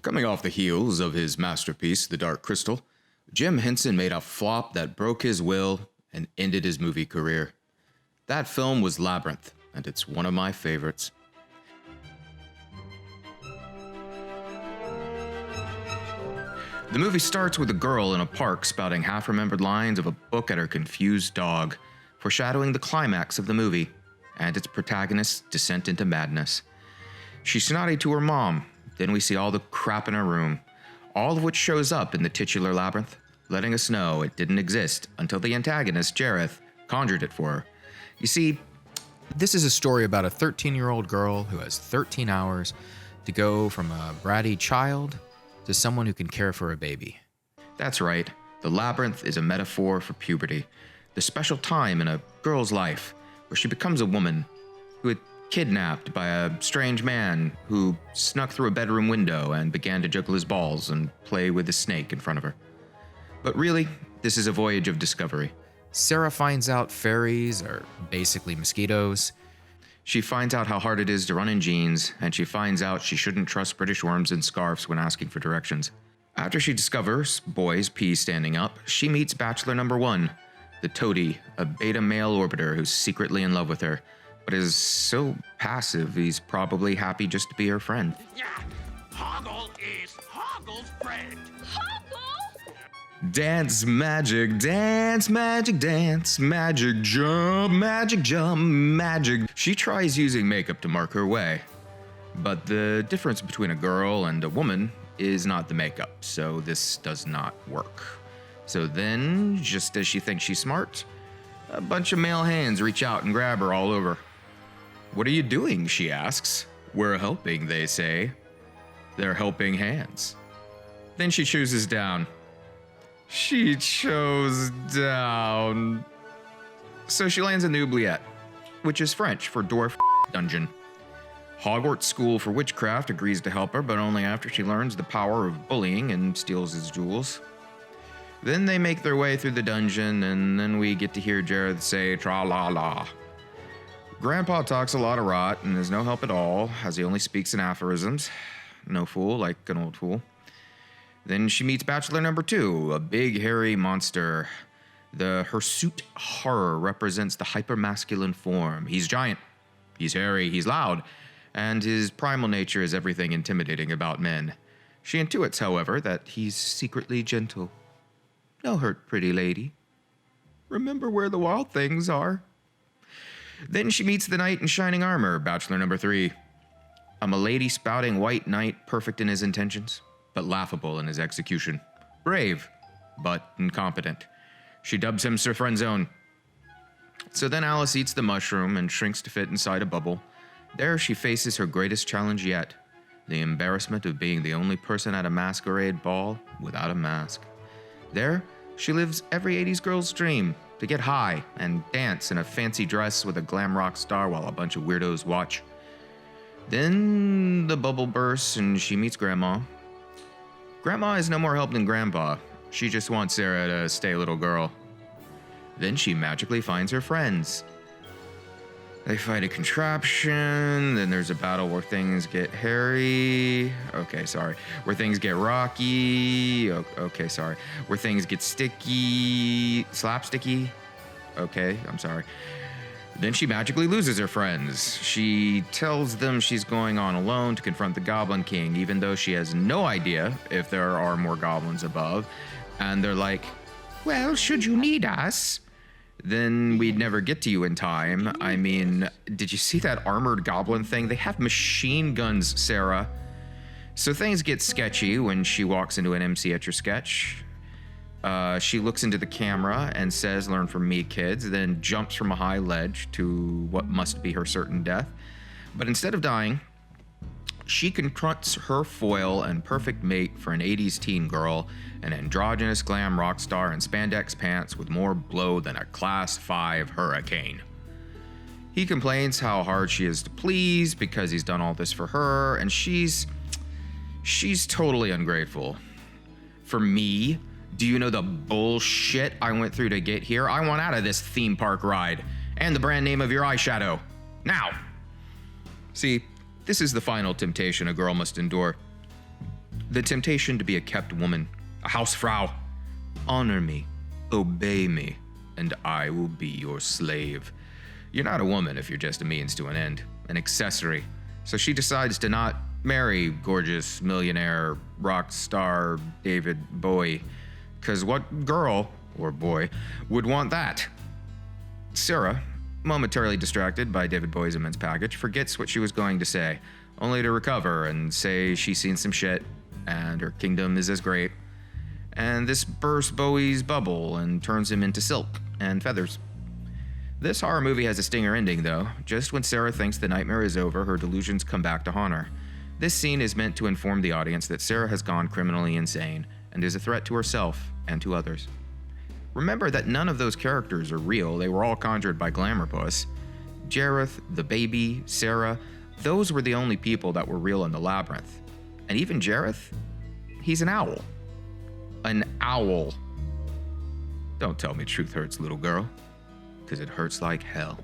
Coming off the heels of his masterpiece, The Dark Crystal, Jim Henson made a flop that broke his will and ended his movie career. That film was Labyrinth, and it's one of my favorites. The movie starts with a girl in a park spouting half-remembered lines of a book at her confused dog, foreshadowing the climax of the movie and its protagonist's descent into madness. She's snotty to her mom. Then we see all the crap in her room, all of which shows up in the titular labyrinth, letting us know it didn't exist until the antagonist, Jareth, conjured it for her. You see, this is a story about a 13-year-old girl who has 13 hours to go from a bratty child to someone who can care for a baby. That's right, the labyrinth is a metaphor for puberty, the special time in a girl's life where she becomes a woman who had kidnapped by a strange man who snuck through a bedroom window and began to juggle his balls and play with a snake in front of her. But really, this is a voyage of discovery. Sarah finds out fairies are basically mosquitoes. She finds out how hard it is to run in jeans, and she finds out she shouldn't trust British worms in scarves when asking for directions. After she discovers boys pee standing up, she meets Bachelor number 1, the Toady, a beta male orbiter who's secretly in love with her, but is so passive he's probably happy just to be her friend. Yeah, Hoggle is Hoggle's friend. Dance magic, dance magic, dance magic, jump magic. She tries using makeup to mark her way. But the difference between a girl and a woman is not the makeup, so this does not work. So then, just as she thinks she's smart, a bunch of male hands reach out and grab her all over. "What are you doing?" she asks. "We're helping," they say. They're helping hands. Then she chooses down. She chose down. So she lands in the oubliette, which is French for dwarf dungeon. Hogwarts School for Witchcraft agrees to help her, but only after she learns the power of bullying and steals his jewels. Then they make their way through the dungeon, and then we get to hear Jareth say tra-la-la. Grandpa talks a lot of rot and is no help at all, as he only speaks in aphorisms. No fool, like an old fool. Then she meets Bachelor number 2, a big hairy monster. The hirsute horror represents the hypermasculine form. He's giant, he's hairy, he's loud, and his primal nature is everything intimidating about men. She intuits, however, that he's secretly gentle. No hurt, pretty lady. Remember where the wild things are. Then she meets the knight in shining armor, Bachelor number 3. A milady spouting white knight, perfect in his intentions, but laughable in his execution. Brave, but incompetent. She dubs him Sir Friendzone. So then Alice eats the mushroom and shrinks to fit inside a bubble. There she faces her greatest challenge yet, the embarrassment of being the only person at a masquerade ball without a mask. There, she lives every 80s girl's dream, to get high and dance in a fancy dress with a glam rock star while a bunch of weirdos watch. Then the bubble bursts and she meets Grandma. Grandma is no more help than Grandpa. She just wants Sarah to stay a little girl. Then she magically finds her friends. They fight a contraption, then there's a battle where things get hairy. Where things get rocky. Where things get sticky, slapsticky. Then she magically loses her friends. She tells them she's going on alone to confront the Goblin King, even though she has no idea if there are more goblins above. And they're like, "Well, should you need us, then we'd never get to you in time. I mean, did you see that armored goblin thing? They have machine guns, Sarah." So things get sketchy when she walks into an MC Etcher sketch. She looks into the camera and says, "Learn from me, kids," then jumps from a high ledge to what must be her certain death. But instead of dying, she confronts her foil and perfect mate for an 80s teen girl, an androgynous glam rock star in spandex pants with more blow than a Class 5 hurricane. He complains how hard she is to please because he's done all this for her, and she's totally ungrateful. For me, do you know the bullshit I went through to get here? I want out of this theme park ride. And the brand name of your eyeshadow. Now! See, this is the final temptation a girl must endure. The temptation to be a kept woman, a Hausfrau. Honor me, obey me, and I will be your slave. You're not a woman if you're just a means to an end, an accessory. So she decides to not marry gorgeous millionaire rock star David Bowie. 'Cause what girl, or boy, would want that? Sarah, momentarily distracted by David Bowie's immense package, forgets what she was going to say, only to recover and say she's seen some shit, and her kingdom is as great. And this bursts Bowie's bubble and turns him into silk and feathers. This horror movie has a stinger ending, though. Just when Sarah thinks the nightmare is over, her delusions come back to haunt her. This scene is meant to inform the audience that Sarah has gone criminally insane and is a threat to herself and to others. Remember that none of those characters are real. They were all conjured by Glamourpuss. Jareth, the baby, Sarah, those were the only people that were real in the Labyrinth. And even Jareth, he's an owl. An owl. Don't tell me truth hurts, little girl, 'cause it hurts like hell.